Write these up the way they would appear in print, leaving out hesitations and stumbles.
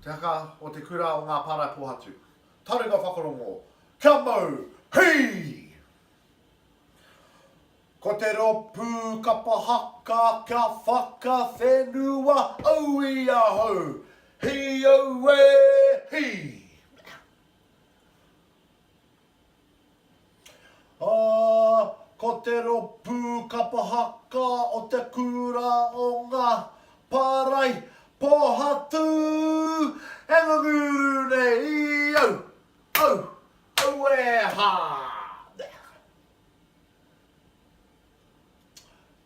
Te haka o te kura o ngā Paraepohatu. Taringa whakarongo. Kia mau, hei! Ko te ropu kapa haka kia whakawhenua au I ahau. Hi au e hi! Ko te ropu kapa haka o te kura o ngā Paraepohatu. E ngā guru nei au, au, au e ha.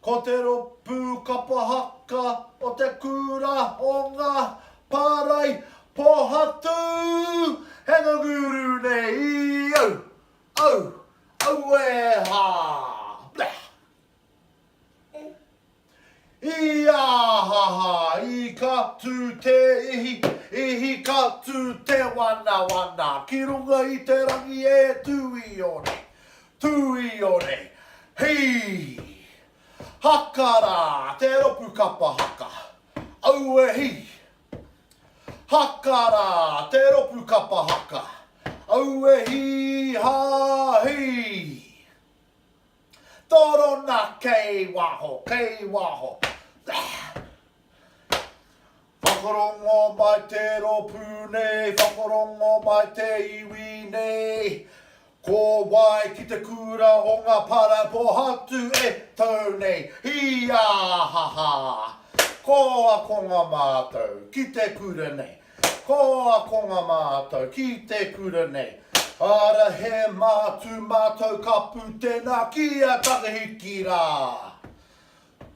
Ko te ropu kapa haka o te kura o ngā Paraepohatu. E ngā guru nei au, au, au e ha. I ahaha, I katu te ihi katu te wana wana. Ki runga I te rangi e tui o nei. Hei! Hakara, te ropu kapa haka. Au e hi. Hakara, te ropu kapa haka. Au e hi ha hi. Torona kei waho, kei waho. Whakarongo mai te ropu nei, whakarongo mai te iwi nei. Ko wai ki te kura o ngā Paraepohatu e tau nei. Hi ahaha. Ko a ko ngā mātou ki te kura nei. Ko a ko ngā mātou ki te kura nei. Ara he mātou kapu tēnā ki a takahiki rā.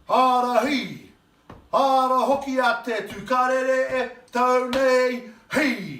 Ara hi, ara hoki a te tukarere e tau nei, hei.